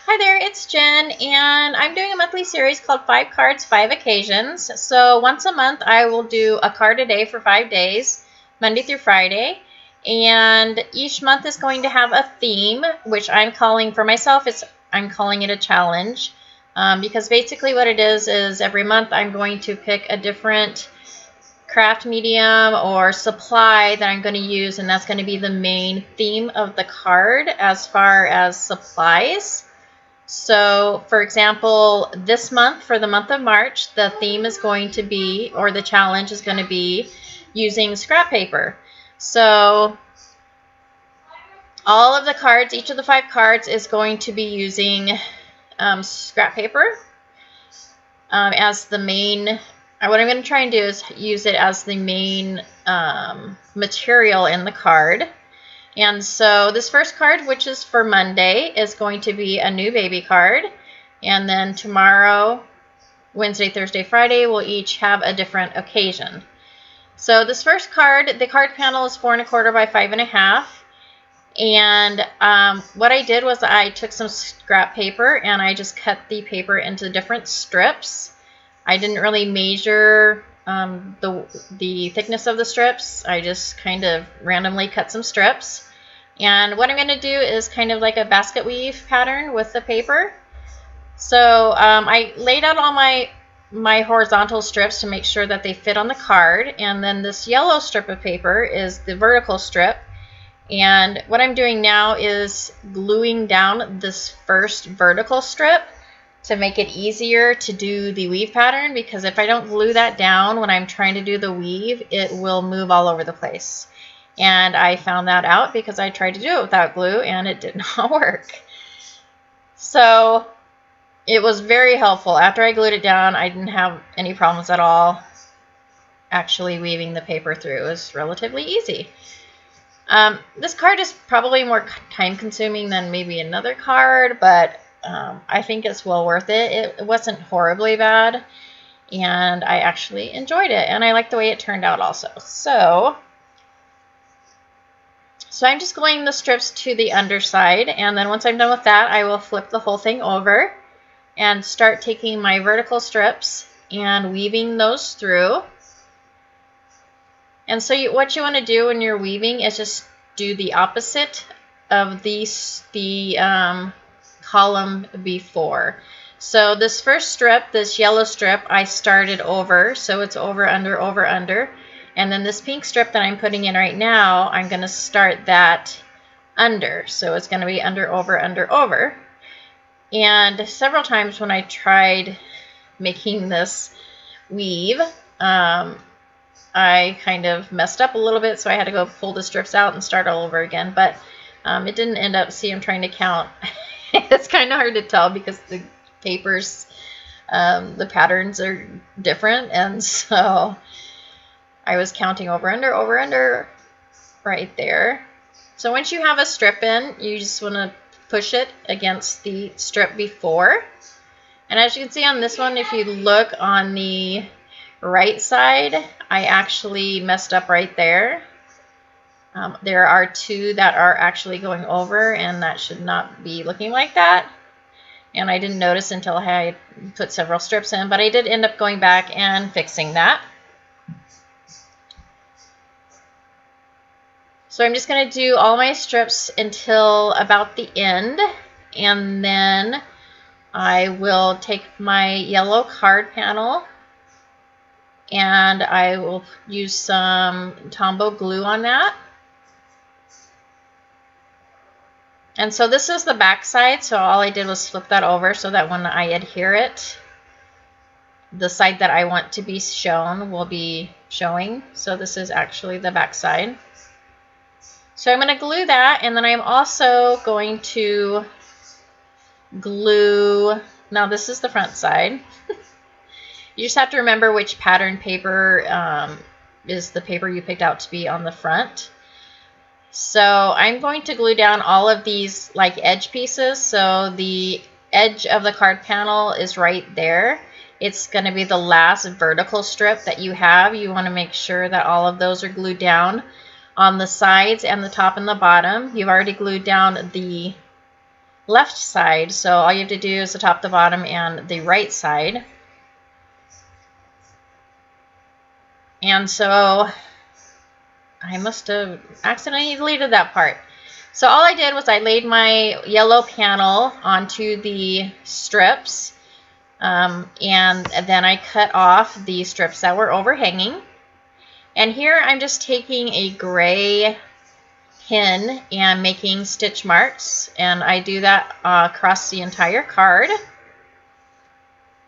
Hi there, it's Jen, and I'm doing a monthly series called 5 Cards, 5 Occasions. So once a month, I will do a card a day for 5 days, Monday through Friday. And each month is going to have a theme, which I'm calling for myself, I'm calling it a challenge. Because basically what it is every month I'm going to pick a different craft medium or supply that I'm going to use, and that's going to be the main theme of the card as far as supplies. So, for example, this month, for the month of March, the theme is going to be, or the challenge is going to be, using scrap paper. So, all of the cards, each of the 5 cards is going to be using scrap paper as the main. What I'm going to try and do is use it as the main material in the card. And so this first card, which is for Monday, is going to be a new baby card. And then tomorrow, Wednesday, Thursday, Friday, we'll each have a different occasion. So this first card, the card panel is 4 1/4 by 5 1/2. And what I did was I took some scrap paper and I just cut the paper into different strips. I didn't really measure the thickness of the strips. I just kind of randomly cut some strips. And what I'm going to do is kind of like a basket weave pattern with the paper. So I laid out all my horizontal strips to make sure that they fit on the card. And then this yellow strip of paper is the vertical strip. And what I'm doing now is gluing down this first vertical strip to make it easier to do the weave pattern, because if I don't glue that down when I'm trying to do the weave, it will move all over the place. And I found that out because I tried to do it without glue and it did not work. So it was very helpful. After I glued it down, I didn't have any problems at all actually weaving the paper through. It was relatively easy. This card is probably more time consuming than maybe another card, but I think it's well worth it. It wasn't horribly bad, and I actually enjoyed it, and I like the way it turned out also. So I'm just gluing the strips to the underside, and then once I'm done with that, I will flip the whole thing over and start taking my vertical strips and weaving those through. And so what you want to do when you're weaving is just do the opposite of the column before. So this first strip, this yellow strip, I started over, so it's over, under, over, under. And then this pink strip that I'm putting in right now, I'm going to start that under. So it's going to be under, over, under, over. And several times when I tried making this weave, I kind of messed up a little bit, so I had to go pull the strips out and start all over again. But it didn't end up, see, I'm trying to count. It's kind of hard to tell because the papers, the patterns are different, and so I was counting over, under right there. So once you have a strip in, you just want to push it against the strip before. And as you can see on this one, if you look on the right side, I actually messed up right there. There are 2 that are actually going over, and that should not be looking like that. And I didn't notice until I put several strips in, but I did end up going back and fixing that. So I'm just going to do all my strips until about the end, and then I will take my yellow card panel and I will use some Tombow glue on that. And so this is the back side, so all I did was flip that over so that when I adhere it, the side that I want to be shown will be showing. So this is actually the back side. So I'm going to glue that, and then I'm also going to glue, now this is the front side. You just have to remember which pattern paper is the paper you picked out to be on the front. So I'm going to glue down all of these like edge pieces. So the edge of the card panel is right there. It's going to be the last vertical strip that you have. You want to make sure that all of those are glued down on the sides and the top and the bottom. You've already glued down the left side. So all you have to do is the top, the bottom, and the right side. And so I must have accidentally deleted that part. So all I did was I laid my yellow panel onto the strips, and then I cut off the strips that were overhanging. And here I'm just taking a gray pin and making stitch marks, and I do that across the entire card.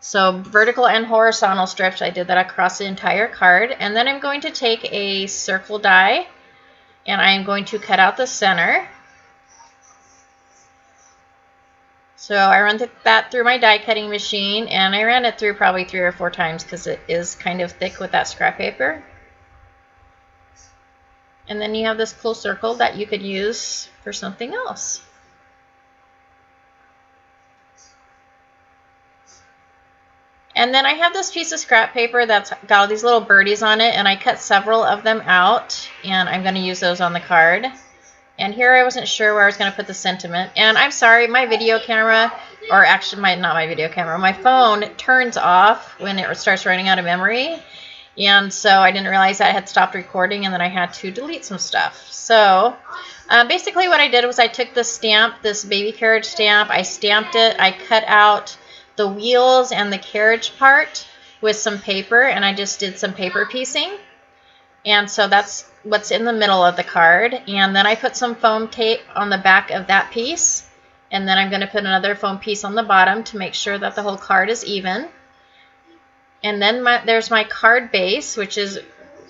So vertical and horizontal strips, I did that across the entire card. And then I'm going to take a circle die and I'm going to cut out the center. So I run that through my die cutting machine, and I ran it through probably 3 or 4 times because it is kind of thick with that scrap paper. And then you have this cool circle that you could use for something else. And then I have this piece of scrap paper that's got all these little birdies on it, and I cut several of them out, and I'm going to use those on the card. And here I wasn't sure where I was going to put the sentiment. And I'm sorry, my video camera, or actually not my video camera, my phone turns off when it starts running out of memory. And so I didn't realize I had stopped recording, and then I had to delete some stuff. So basically what I did was I took the stamp, this baby carriage stamp, I stamped it, I cut out the wheels and the carriage part with some paper, and I just did some paper piecing. And so that's what's in the middle of the card. And then I put some foam tape on the back of that piece, and then I'm going to put another foam piece on the bottom to make sure that the whole card is even. And then there's my card base, which is,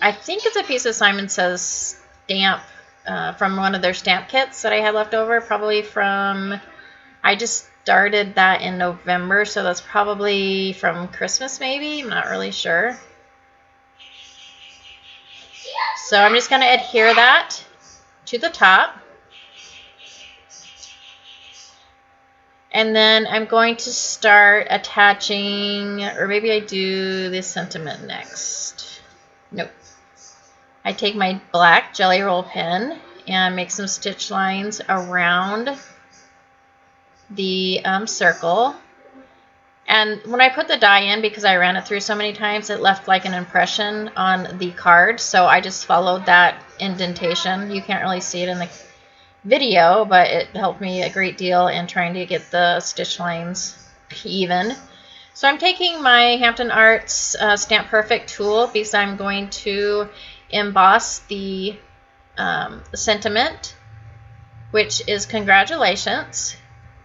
I think it's a piece of Simon Says stamp from one of their stamp kits that I had left over, probably from, I just started that in November, so that's probably from Christmas maybe, I'm not really sure. So I'm just going to adhere that to the top. And then I'm going to start attaching, or maybe I do this sentiment next. Nope. I take my black jelly roll pen and make some stitch lines around the circle. And when I put the die in, because I ran it through so many times, it left like an impression on the card. So I just followed that indentation. You can't really see it in the video, but it helped me a great deal in trying to get the stitch lines even. So I'm taking my Hampton Arts Stamp Perfect tool because I'm going to emboss the sentiment, which is congratulations.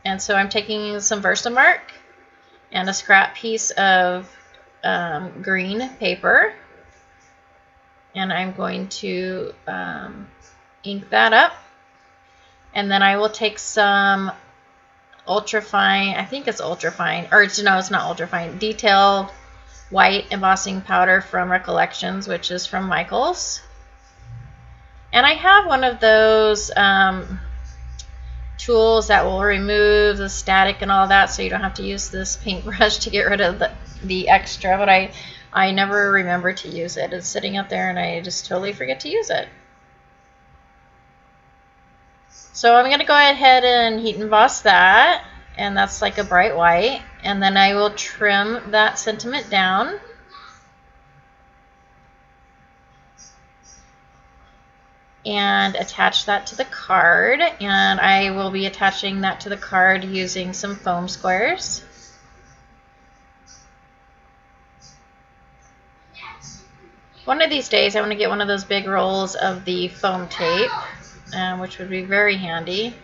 And so I'm taking some Versamark and a scrap piece of green paper, and I'm going to ink that up. And then I will take some ultrafine, I think it's ultrafine, or no, it's not ultrafine, detail white embossing powder from Recollections, which is from Michael's. And I have one of those tools that will remove the static and all that, so you don't have to use this paintbrush to get rid of the extra, but I never remember to use it. It's sitting up there and I just totally forget to use it. So I'm going to go ahead and heat emboss that, and that's like a bright white, and then I will trim that sentiment down. And attach that to the card, and I will be attaching that to the card using some foam squares. One of these days I want to get one of those big rolls of the foam tape, which would be very handy.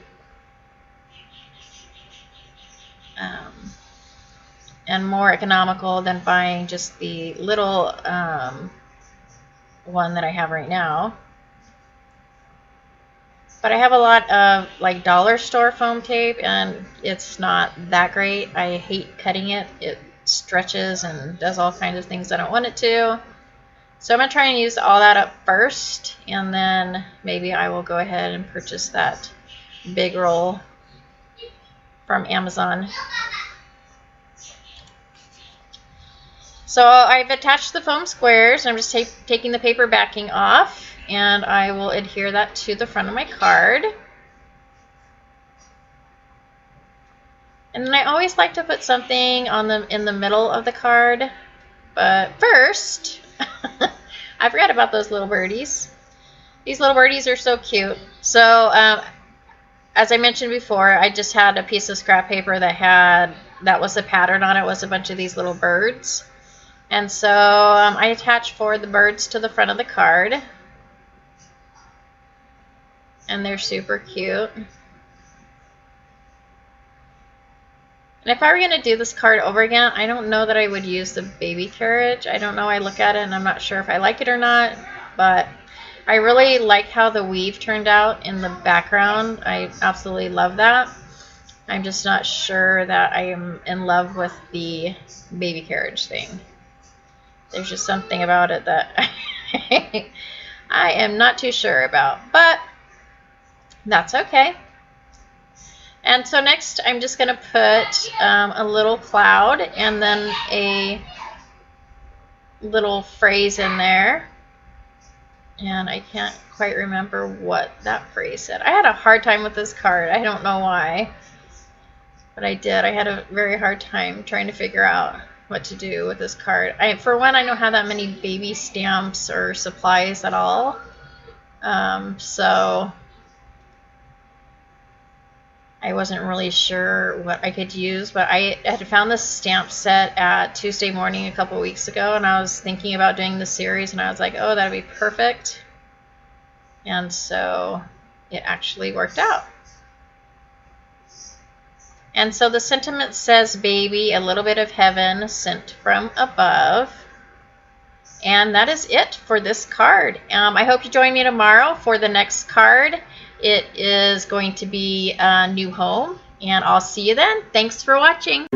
And more economical than buying just the little one that I have right now. But I have a lot of like dollar store foam tape, and it's not that great. I hate cutting it. It stretches and does all kinds of things I don't want it to. So I'm going to try and use all that up first, and then maybe I will go ahead and purchase that big roll from Amazon. So I've attached the foam squares. I'm just taking the paper backing off, and I will adhere that to the front of my card. And then I always like to put something in the middle of the card. But first, I forgot about those little birdies. These little birdies are so cute. So, as I mentioned before, I just had a piece of scrap paper that was the pattern on it, was a bunch of these little birds. And so I attached 4 of the birds to the front of the card. And they're super cute. And if I were going to do this card over again, I don't know that I would use the baby carriage. I don't know. I look at it and I'm not sure if I like it or not. But I really like how the weave turned out in the background. I absolutely love that. I'm just not sure that I am in love with the baby carriage thing. There's just something about it that I am not too sure about. But that's okay. And so next I'm just going to put a little cloud and then a little phrase in there. And I can't quite remember what that phrase said. I had a hard time with this card. I don't know why. But I did. I had a very hard time trying to figure out what to do with this card. For one, I don't have that many baby stamps or supplies at all. So I wasn't really sure what I could use, but I had found this stamp set at Tuesday Morning a couple weeks ago, and I was thinking about doing the series, and I was like, oh, that'd be perfect. And so it actually worked out. And so the sentiment says, baby, a little bit of heaven sent from above. And that is it for this card. I hope you join me tomorrow for the next card. It is going to be a new home, and I'll see you then. Thanks for watching.